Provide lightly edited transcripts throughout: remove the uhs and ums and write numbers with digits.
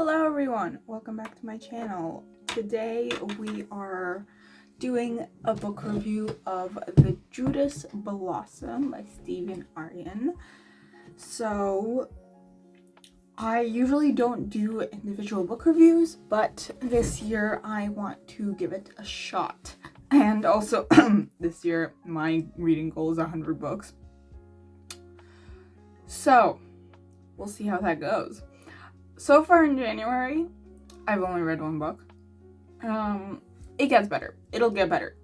Hello everyone, welcome back to my channel. Today we are doing a book review of the Judas Blossom by Stephen Aryan. So I usually don't do individual book reviews, but this year I want to give it a shot. And also this year my reading goal is 100 books. So we'll see how that goes. So far in January, I've only read one book. It gets better. It'll get better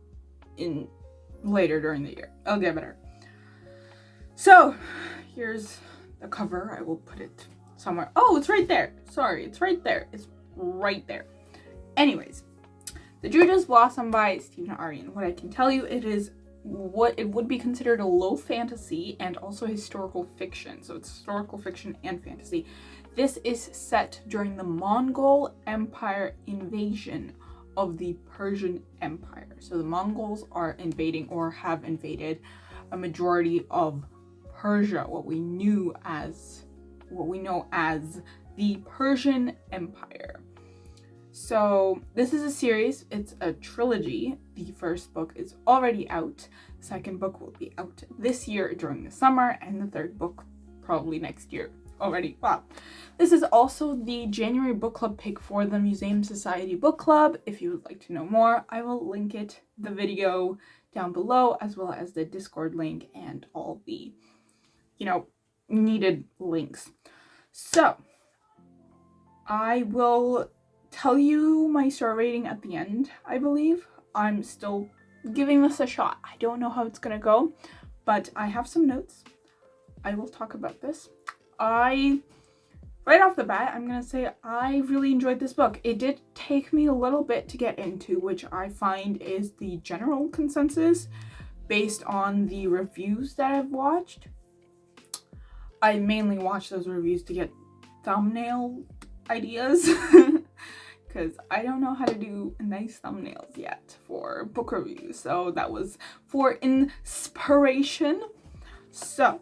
later during the year. It'll get better. So, here's the cover. I will put it somewhere. Oh, it's right there. Sorry, it's right there. It's right there. Anyways, The Judas Blossom by Stephen Aryan. What I can tell you, it is what it would be considered a low fantasy and also historical fiction. So it's historical fiction and fantasy. This is set during the Mongol Empire invasion of the Persian Empire. So the Mongols are invading or have invaded a majority of Persia, what we know as the Persian Empire. So this is a series, it's a trilogy. The first book is already out. The second book will be out this year during the summer, and the third book probably next year already. Wow. This is also the January book club pick for the Museum Society book club. If you would like to know more, I will link the video down below, as well as the Discord link and all the, needed links. So I will tell you my star rating at the end, I believe. I'm still giving this a shot. I don't know how it's gonna go, but I have some notes. I will talk about this. Right off the bat, I'm gonna say I really enjoyed this book. It did take me a little bit to get into, which I find is the general consensus based on the reviews that I've watched. I mainly watch those reviews to get thumbnail ideas because I don't know how to do nice thumbnails yet for book reviews. So that was for inspiration. So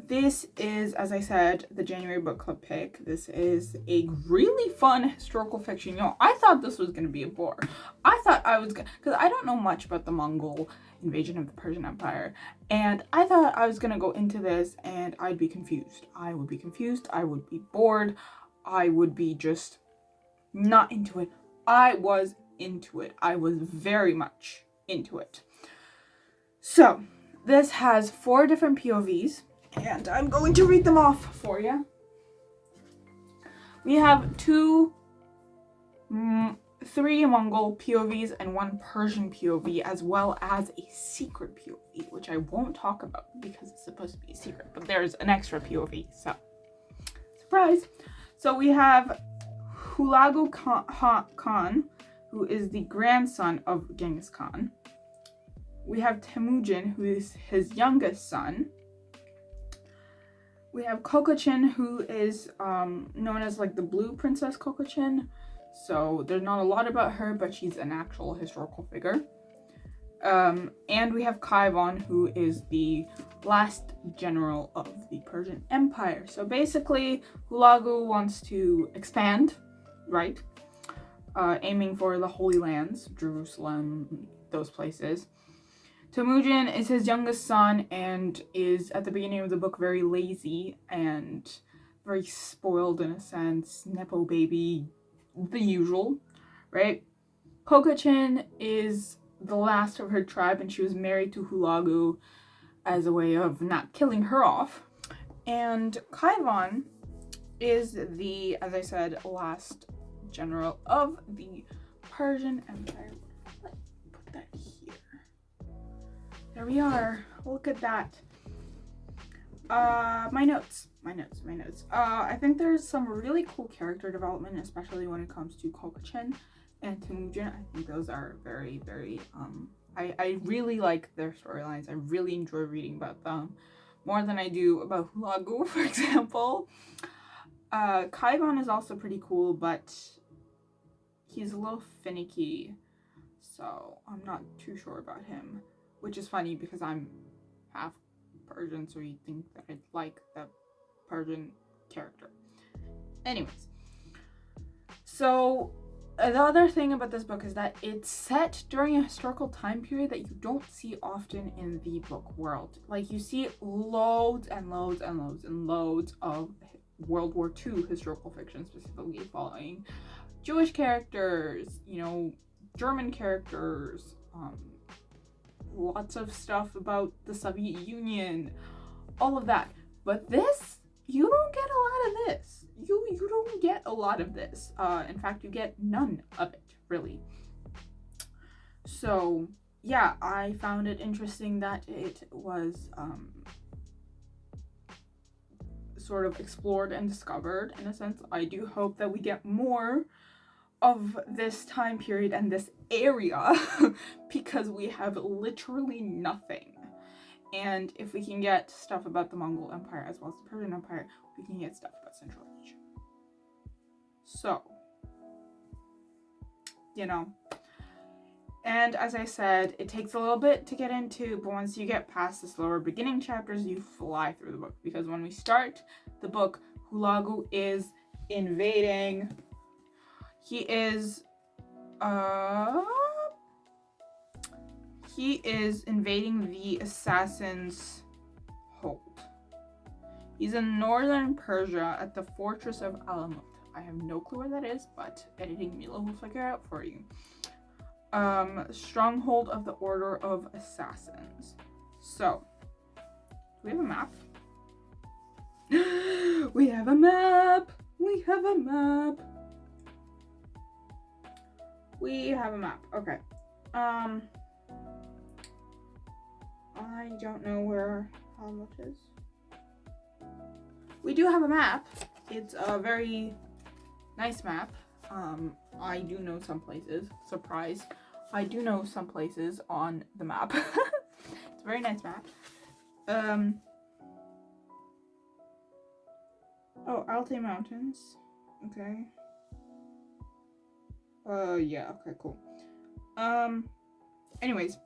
this is, as I said, the January book club pick. This is a really fun historical fiction. I thought this was going to be a bore. I thought I was going to, because I don't know much about the Mongol invasion of the Persian Empire. And I thought I was going to go into this and I'd be confused. I would be confused. I would be bored. I would be just not into it. I was into it. I was very much into it. So this has 4 different POVs. And I'm going to read them off for you. We have 3 Mongol POVs and 1 Persian POV, as well as a secret POV, which I won't talk about because it's supposed to be a secret, but there's an extra POV, so surprise. So we have Hulagu Khan, who is the grandson of Genghis Khan. We have Temujin, who is his youngest son. We have Kokochin, who is known as like the Blue Princess Kokochin. So there's not a lot about her, but she's an actual historical figure. And we have Kaivan, who is the last general of the Persian Empire. So basically, Hulagu wants to expand, right? Aiming for the Holy Lands, Jerusalem, those places. Temujin is his youngest son and is, at the beginning of the book, very lazy and very spoiled in a sense. Nepo baby, the usual, right? Kokochin is the last of her tribe and she was married to Hulagu as a way of not killing her off. And Kaivan is the, as I said, last general of the Persian Empire. Let's put that here. There we are. Look at that. My notes. I think there's some really cool character development, especially when it comes to Kokochin and Temujin. I think those are very, very, I really like their storylines. I really enjoy reading about them more than I do about Hulagu, for example. Kaivan is also pretty cool, but he's a little finicky, so I'm not too sure about him. Which is funny because I'm half Persian, so you'd think that I'd like the Persian character. Anyways, So the other thing about this book is that it's set during a historical time period that you don't see often in the book world. Like, you see loads and loads and loads and loads of World War II historical fiction, specifically following Jewish characters, you know, German characters, lots of stuff about the Soviet Union, all of that. But this, you don't get a lot of this. You don't get a lot of this. In fact, you get none of it, really. So, yeah, I found it interesting that it was sort of explored and discovered, in a sense. I do hope that we get more of this time period and this area because we have literally nothing. And if we can get stuff about the Mongol Empire as well as the Persian Empire, we can get stuff about Central Asia. So, you know. And as I said, it takes a little bit to get into, but once you get past the slower beginning chapters, you fly through the book. Because when we start the book, Hulagu is invading. He is invading the Assassin's Hold. He's in northern Persia at the fortress of Alamut. I have no clue where that is, but editing Mila will figure it out for you. Stronghold of the Order of Assassins. So, do we have a map? We have a map! We have a map! We have a map. Okay. I don't know where Alamut is. We do have a map. It's a very nice map. I do know some places. Surprise. I do know some places on the map. It's a very nice map. Oh, Altai Mountains. Okay. Yeah, okay, cool. Anyways,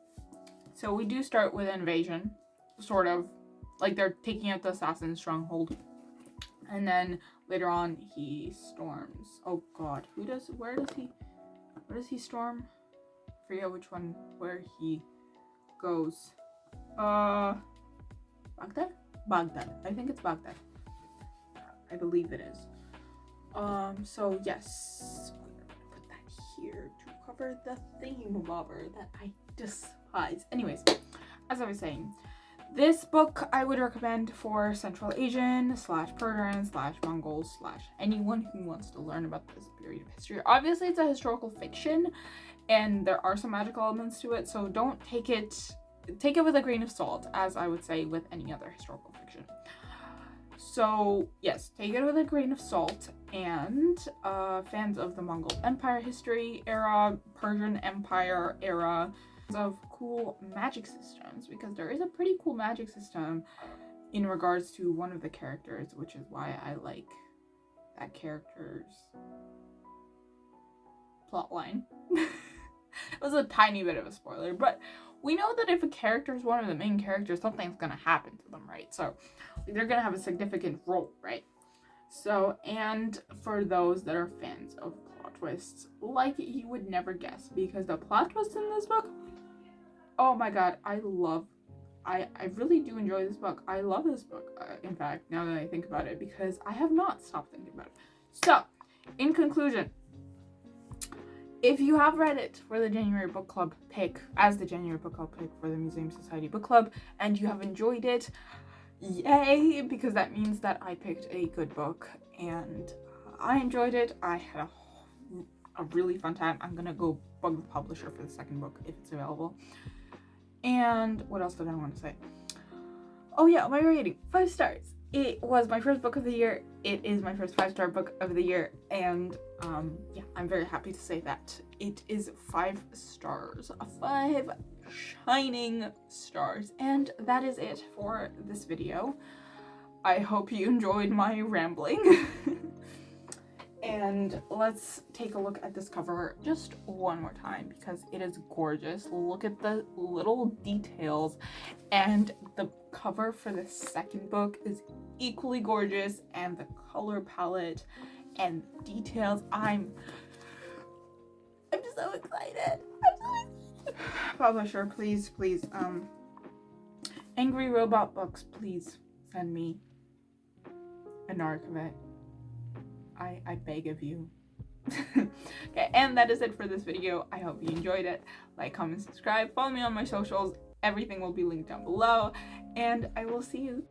so we do start with invasion, sort of, like they're taking out the assassin stronghold, and then later on he storms. Oh god, where does he storm? I forget which one, where he goes. Baghdad? Baghdad. I think it's Baghdad. I believe it is. So yes, here to cover the theme bobber that I despise. Anyways, as I was saying, this book I would recommend for Central Asian / Persian / Mongols / anyone who wants to learn about this period of history. Obviously, it's a historical fiction, and there are some magical elements to it, so don't take it with a grain of salt, as I would say with any other historical fiction. So yes, take it with a grain of salt, and fans of the Mongol Empire history era, Persian Empire era, of cool magic systems, because there is a pretty cool magic system in regards to one of the characters, which is why I like that character's plotline. It was a tiny bit of a spoiler, but we know that if a character is one of the main characters, something's gonna happen to them, right? So they're gonna have a significant role, right? So, and for those that are fans of plot twists, like you would never guess, because the plot twists in this book, oh my god, I really do enjoy this book. I love this book, in fact, now that I think about it, because I have not stopped thinking about it. So, in conclusion, if you have read it for the January book club pick, as the January book club pick for the Museum Society book club, and you have enjoyed it, yay, because that means that I picked a good book, and I enjoyed it. I had a really fun time. I'm gonna go bug the publisher for the second book if it's available. And what else did I want to say? Oh yeah, my rating, 5 stars. It was my first book of the year. It is my first 5-star book of the year, and yeah, I'm very happy to say that it is 5 stars, 5 shining stars, and that is it for this video. I hope you enjoyed my rambling. And let's take a look at this cover just one more time, because it is gorgeous. Look at the little details, and the cover for the second book is equally gorgeous, and the color palette and details. I'm so excited. Publisher, please, Angry Robot Books, please send me an arc of it. I beg of you. Okay, and that is it for this video. I hope you enjoyed it. Like, comment, subscribe, follow me on my socials. Everything will be linked down below, and I will see you